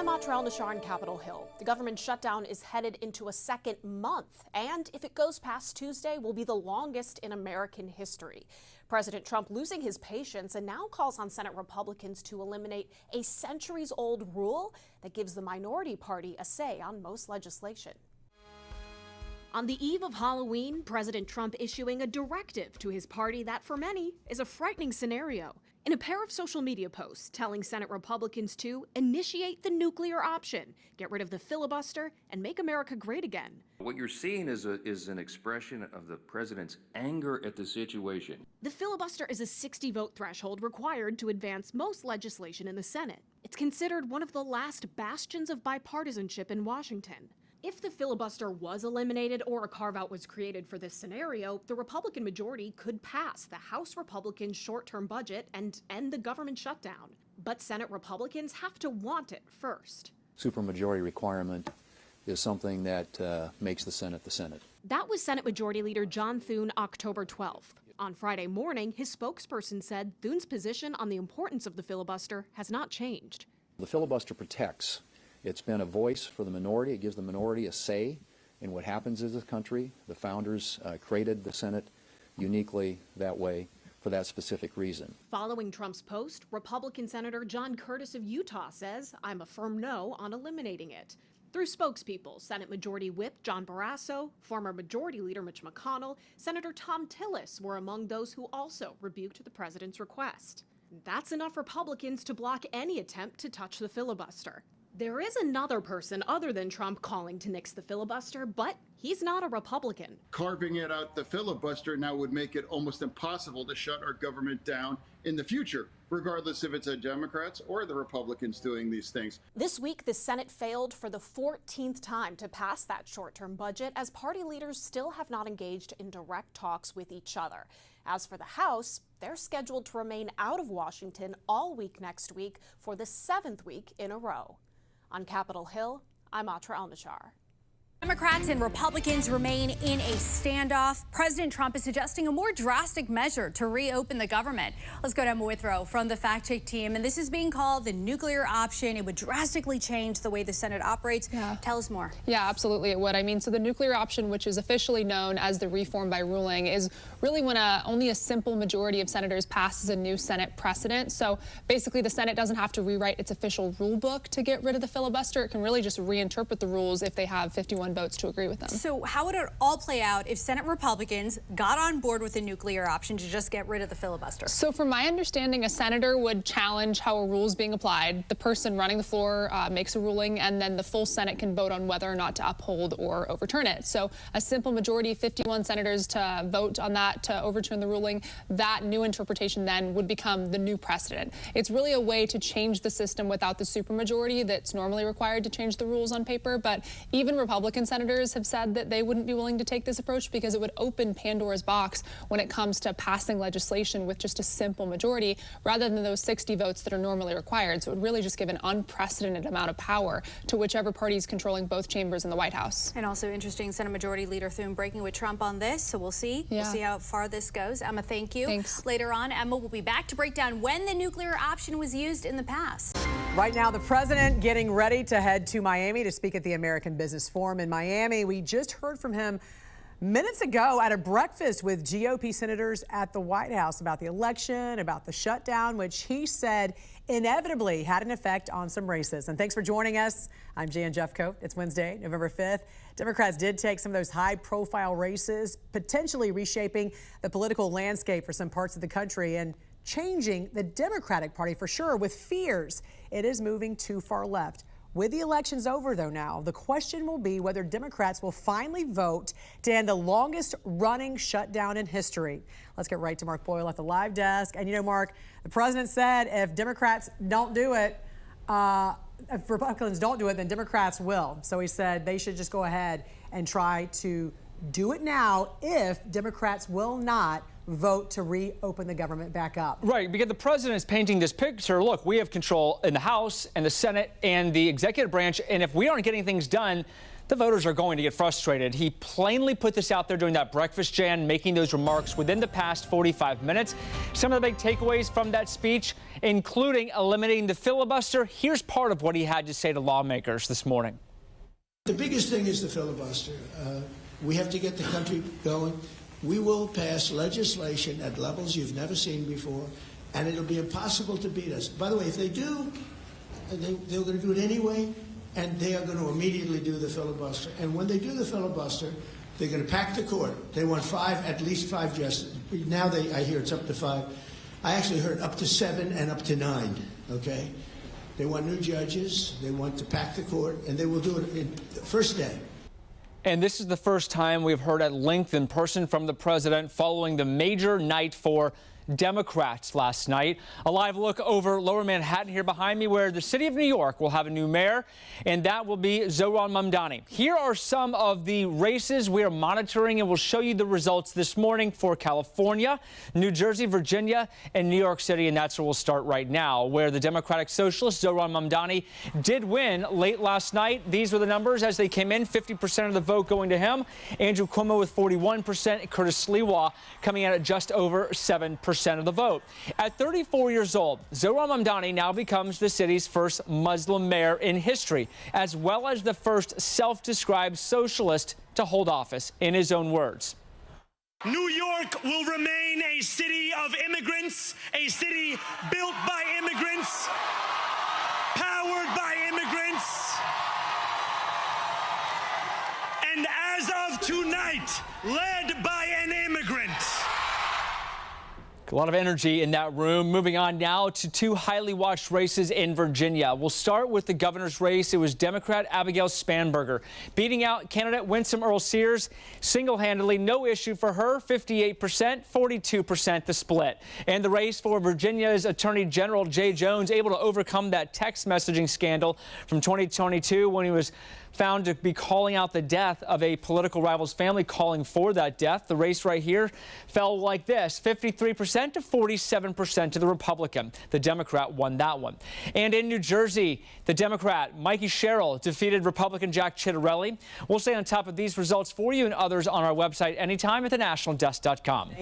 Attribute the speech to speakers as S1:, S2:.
S1: I'm Nashar in Capitol Hill. The government shutdown is headed into a second month, and if it goes past Tuesday, will be the longest in American history. President Trump losing his patience and now calls on Senate Republicans to eliminate a centuries-old rule that gives the minority party a say on most legislation. On the eve of Halloween, President Trump issuing a directive to his party that, for many, is a frightening scenario. In a pair of social media posts telling Senate Republicans to initiate the nuclear option, get rid of the filibuster, and make America great again.
S2: What you're seeing is an expression of the president's anger at the situation.
S1: The filibuster is a 60-vote threshold required to advance most legislation in the Senate. It's considered one of the last bastions of bipartisanship in Washington. If the filibuster was eliminated or a carve-out was created for this scenario, the Republican majority could pass the House Republicans' short-term budget and end the government shutdown. But Senate Republicans have to want it first.
S3: Supermajority requirement is something that makes the Senate the Senate.
S1: That was Senate Majority Leader John Thune October 12th. On Friday morning, his spokesperson said Thune's position on the importance of the filibuster has not changed.
S3: The filibuster protects. It's been a voice for the minority. It gives the minority a say in what happens in this country. The founders created the Senate uniquely that way for that specific reason.
S1: Following Trump's post, Republican Senator John Curtis of Utah says, "I'm a firm no on eliminating it." Through spokespeople, Senate Majority Whip John Barrasso, former Majority Leader Mitch McConnell, Senator Tom Tillis were among those who also rebuked the president's request. That's enough Republicans to block any attempt to touch the filibuster. There is another person other than Trump calling to nix the filibuster, but he's not a Republican.
S4: Carving it out the filibuster now would make it almost impossible to shut our government down in the future, regardless if it's the Democrats or the Republicans doing these things.
S1: This week, the Senate failed for the 14th time to pass that short-term budget, as party leaders still have not engaged in direct talks with each other. As for the House, they're scheduled to remain out of Washington all week next week for the 7th week in a row. On Capitol Hill, I'm Nashar.
S5: Democrats and Republicans remain in a standoff. President Trump is suggesting a more drastic measure to reopen the government. Let's go to Emma Withrow from the Fact Check team. And this is being called the nuclear option. It would drastically change the way the Senate operates. Yeah. Tell us more.
S6: Yeah, absolutely it would. I mean, so the nuclear option, which is officially known as the reform by ruling, is really when only a simple majority of senators passes a new Senate precedent. So basically the Senate doesn't have to rewrite its official rule book to get rid of the filibuster. It can really just reinterpret the rules if they have 51 votes to agree with them.
S5: So how would it all play out if Senate Republicans got on board with the nuclear option to just get rid of the filibuster?
S6: So from my understanding, a senator would challenge how a rule is being applied. The person running the floor makes a ruling, and then the full Senate can vote on whether or not to uphold or overturn it. So a simple majority, 51 senators to vote on that to overturn the ruling, that new interpretation then would become the new precedent. It's really a way to change the system without the supermajority that's normally required to change the rules on paper. But even Republican senators have said that they wouldn't be willing to take this approach because it would open Pandora's box when it comes to passing legislation with just a simple majority rather than those 60 votes that are normally required. So it would really just give an unprecedented amount of power to whichever party is controlling both chambers in the White House.
S5: And also interesting, Senate Majority Leader Thune breaking with Trump on this. So we'll see. Yeah. We'll see how far this goes. Emma, thank you.
S6: Thanks.
S5: Later on, Emma will be back to break down when the nuclear option was used in the past.
S7: Right now, the president getting ready to head to Miami to speak at the American Business Forum in Miami. We just heard from him minutes ago at a breakfast with GOP senators at the White House about the election, about the shutdown, which he said inevitably had an effect on some races. And thanks for joining us. I'm Jan Jeffcoat. It's Wednesday, November 5th. Democrats did take some of those high-profile races, potentially reshaping the political landscape for some parts of the country and changing the Democratic Party for sure, with fears it is moving too far left. With the elections over, though, now, the question will be whether Democrats will finally vote to end the longest-running shutdown in history. Let's get right to Mark Boyle at the live desk. And, you know, Mark, the president said if Democrats don't do it, if Republicans don't do it, then Democrats will. So he said they should just go ahead and try to do it now if Democrats will not vote to reopen the government back up.
S8: Right, because the president is painting this picture. Look, we have control in the House and the Senate and the executive branch, and if we aren't getting things done, The voters are going to get frustrated. He plainly put this out there during that breakfast, Jan, making those remarks within the past 45 minutes. Some of the big takeaways from that speech, including eliminating the filibuster. Here's part of what he had to say to lawmakers this morning.
S9: The biggest thing is the filibuster. We have to get the country going. We will pass legislation at levels you've never seen before, and it'll be impossible to beat us. By the way, if they do, they're going to do it anyway. And they are going to immediately do the filibuster. And when they do the filibuster, they're going to pack the court. They want at least five justices. Now I hear it's up to 5. I actually heard up to 7 and up to 9, okay? They want new judges. They want to pack the court, and they will do it in the first day.
S8: And this is the first time we've heard at length in person from the president following the major night for Democrats last night. A live look over Lower Manhattan here behind me, where the city of New York will have a new mayor, and that will be Zohran Mamdani. Here are some of the races we are monitoring, and we'll show you the results this morning for California, New Jersey, Virginia, and New York City. And that's where we'll start right now, where the Democratic Socialist Zohran Mamdani did win late last night. These were the numbers as they came in. 50% of the vote going to him. Andrew Cuomo with 41%. Curtis Sliwa coming in at just over 7% of the vote. At 34 years old, Zohran Mamdani now becomes the city's first Muslim mayor in history, as well as the first self-described socialist to hold office, in his own words.
S10: New York will remain a city of immigrants, a city built by immigrants, powered by immigrants, and as of tonight, led by an immigrant.
S8: A lot of energy in that room. Moving on now to 2 highly watched races in Virginia. We'll start with the governor's race. It was Democrat Abigail Spanberger beating out candidate Winsome Earl-Sears single-handedly. No issue for her. 58%, 42% the split. And the race for Virginia's Attorney General Jay Jones, able to overcome that text messaging scandal from 2022 when he was found to be calling out the death of a political rival's family, calling for that death. The race right here fell like this: 53% to 47% to the Republican. The Democrat won that one. And in New Jersey, the Democrat Mikey Sherrill defeated Republican Jack Ciattarelli. We'll stay on top of these results for you and others on our website anytime at thenationaldesk.com.